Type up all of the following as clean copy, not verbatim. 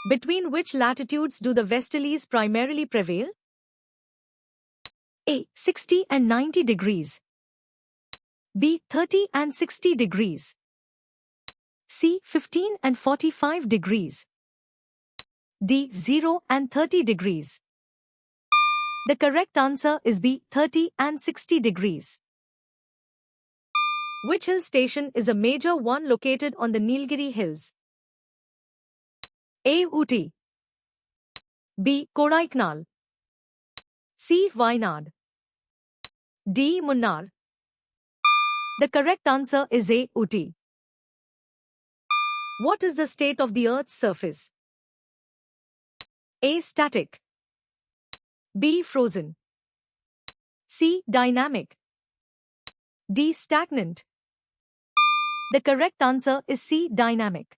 Between which latitudes do the westerlies primarily prevail? A. 60 and 90 degrees. B. 30 and 60 degrees. C. 15 and 45 degrees. D. 0 and 30 degrees. The correct answer is B. 30 and 60 degrees. Which hill station is a major one located on the Nilgiri Hills? A. Ooty. B. Kodaikanal. C. Wayanad. D. Munnar. The correct answer is A. Ooty. What is the state of the Earth's surface? A. Static. B. Frozen. C. Dynamic. D. Stagnant. The correct answer is C. Dynamic.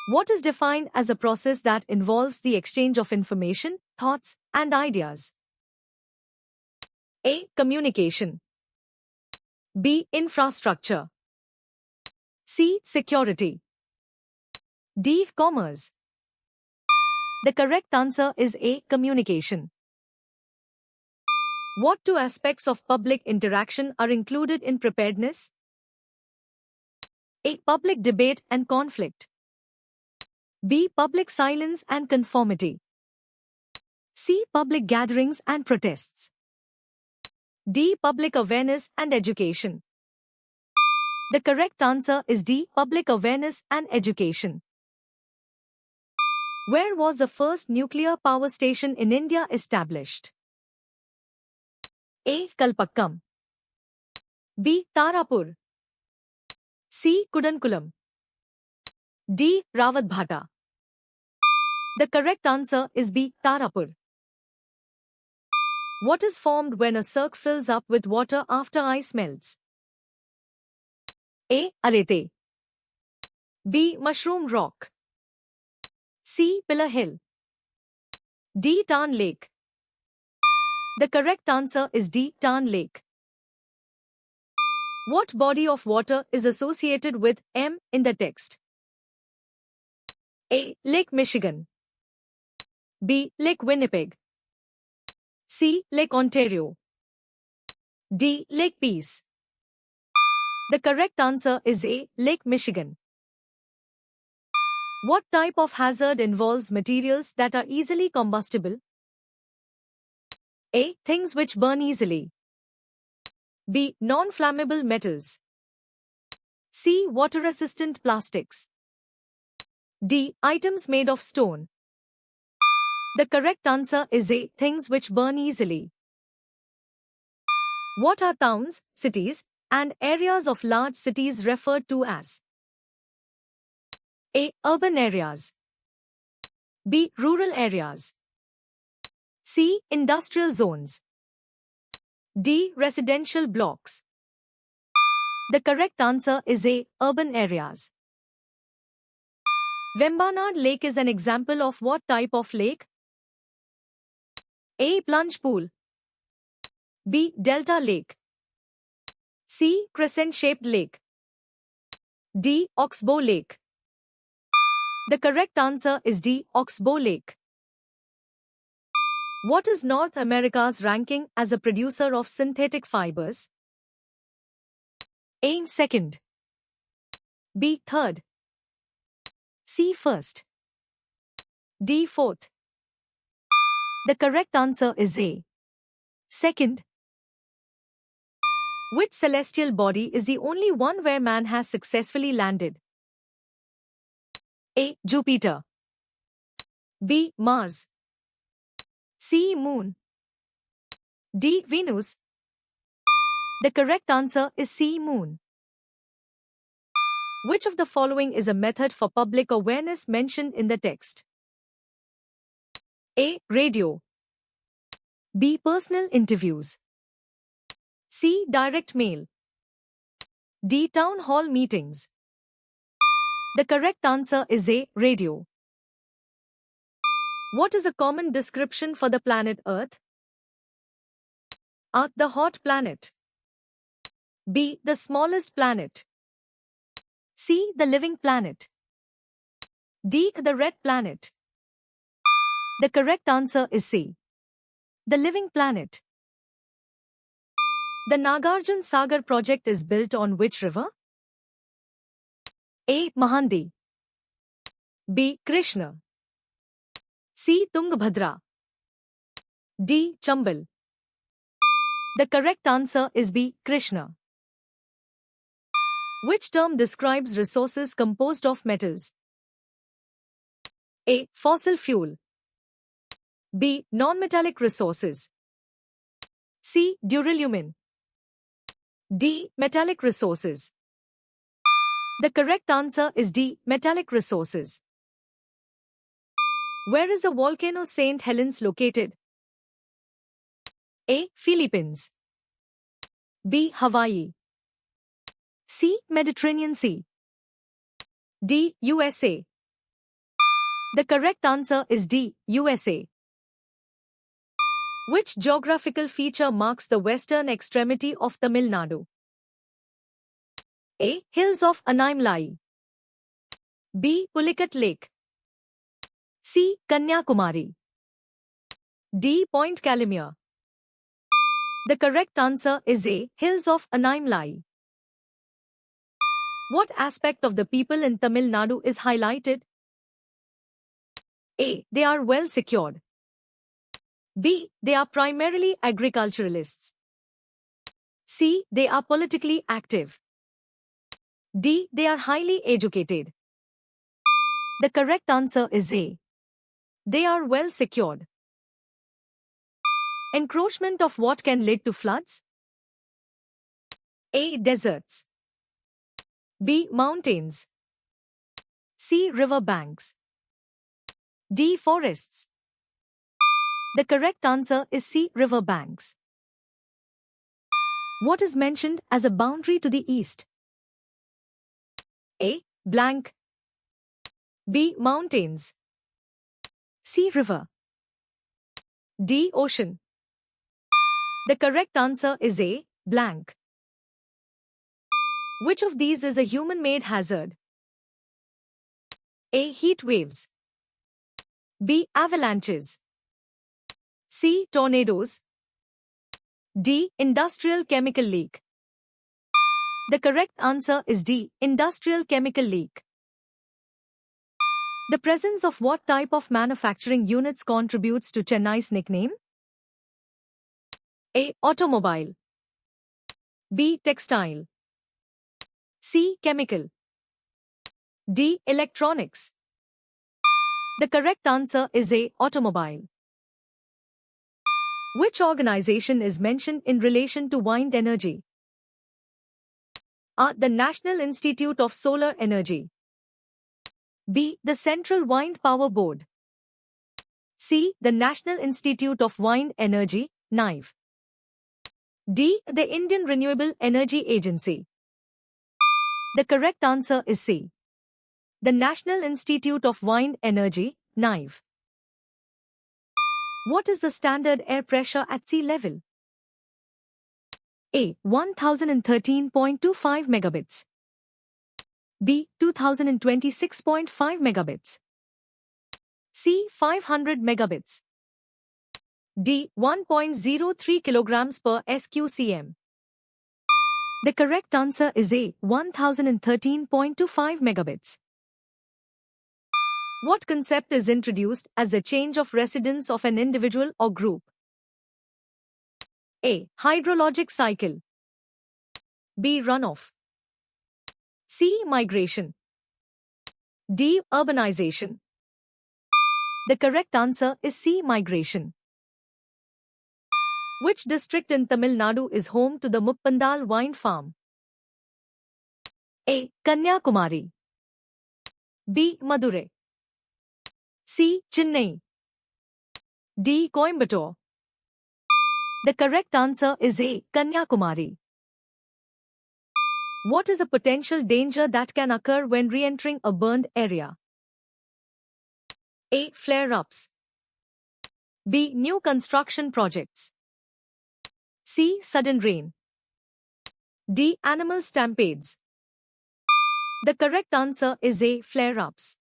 What is defined as a process that involves the exchange of information, thoughts, and ideas? A. Communication. B. Infrastructure. C. Security. D. Commerce. The correct answer is A. Communication. What two aspects of public interaction are included in preparedness? A. Public debate and conflict. B. Public silence and conformity. C. Public gatherings and protests. D. Public awareness and education. The correct answer is D. Public awareness and education. Where was the first nuclear power station in India established? A. Kalpakkam. B. Tarapur. C. Kudankulam. D. Rawatbhata. The correct answer is B. Tarapur. What is formed when a cirque fills up with water after ice melts? A. Arete. B. Mushroom rock. C. Pillar hill. D. Tarn lake. The correct answer is D. Tarn lake. What body of water is associated with M in the text? A. Lake Michigan. B. Lake Winnipeg. C. Lake Ontario. D. Lake Peace. The correct answer is A. Lake Michigan. What type of hazard involves materials that are easily combustible? A. Things which burn easily. B. Non-flammable metals. C. Water-resistant plastics. D. Items made of stone. The correct answer is A. Things which burn easily. What are towns, cities, and areas of large cities referred to as? A. Urban areas. B. Rural areas. C. Industrial zones. D. Residential blocks. The correct answer is A. Urban areas. Vembanad Lake is an example of what type of lake? A. Plunge pool. B. Delta lake. C. Crescent-shaped lake. D. Oxbow lake. The correct answer is D. Oxbow lake. What is North America's ranking as a producer of synthetic fibers? A. Second. B. Third. C. First. D. Fourth. The correct answer is A. Second. Which celestial body is the only one where man has successfully landed? A. Jupiter. B. Mars. C. Moon. D. Venus. The correct answer is C. Moon. Which of the following is a method for public awareness mentioned in the text? A. Radio. B. Personal interviews. C. Direct mail. D. Town hall meetings. The correct answer is A. Radio. What is a common description for the planet Earth? A. The hot planet. B. The smallest planet. C. The living planet. D. The red planet. The correct answer is C. The living planet. The Nagarjun Sagar project is built on which river? A. Mahandi. B. Krishna. C. Tungabhadra. D. Chambal. The correct answer is B. Krishna. Which term describes resources composed of metals? A. Fossil fuel. B. Non-metallic resources. C. Duralumin. D. Metallic resources. The correct answer is D. Metallic resources. Where is the volcano St. Helens located? A. Philippines. B. Hawaii. C. Mediterranean Sea. D. USA. The correct answer is D. USA. Which geographical feature marks the western extremity of Tamil Nadu? A. Hills of Anaimlai. B. Pulicat Lake. C. Kanyakumari. D. Point Calimere. The correct answer is A. Hills of Anaimlai. What aspect of the people in Tamil Nadu is highlighted? A. They are well secured. B. They are primarily agriculturalists. C. They are politically active. D. They are highly educated. The correct answer is A. They are well secured. Encroachment of what can lead to floods? A. Deserts. B. Mountains. C. River banks. D. Forests. The correct answer is C. River banks. What is mentioned as a boundary to the east? A. Blank. B. Mountains. C. River. D. Ocean. The correct answer is A. Blank. Which of these is a human-made hazard? A. Heat waves. B. Avalanches. C. Tornadoes. D. Industrial chemical leak. The correct answer is D. Industrial chemical leak. The presence of what type of manufacturing units contributes to Chennai's nickname? A. Automobile. B. Textile. C. Chemical. D. Electronics. The correct answer is A. Automobile. Which organization is mentioned in relation to wind energy? A. The National Institute of Solar Energy. B. The Central Wind Power Board. C. The National Institute of Wind Energy, NIVE. D. The Indian Renewable Energy Agency. The correct answer is C. The National Institute of Wind Energy, NIVE. What is the standard air pressure at sea level? A. 1013.25 megabits. B. 2026.5 megabits. C. 500 megabits. D. 1.03 kilograms per SQCM. The correct answer is A. 1013.25 megabits. What concept is introduced as the change of residence of an individual or group? A. Hydrologic cycle. B. Runoff. C. Migration. D. Urbanization. The correct answer is C. Migration. Which district in Tamil Nadu is home to the Muppandal wine farm? A. Kanyakumari. B. Madurai. C. Chennai. D. Coimbatore. The correct answer is A. Kanyakumari. What is a potential danger that can occur when re-entering a burned area? A. Flare-ups. B. New construction projects. C. Sudden rain. D. Animal stampedes. The correct answer is A. Flare-ups.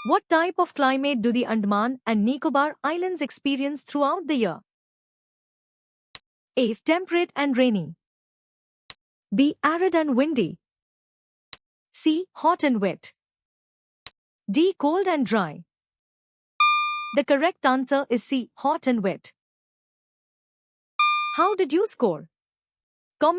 What type of climate do the Andaman and Nicobar Islands experience throughout the year? A. Temperate and rainy. B. Arid and windy. C. Hot and wet. D. Cold and dry. The correct answer is C. Hot and wet. How did you score?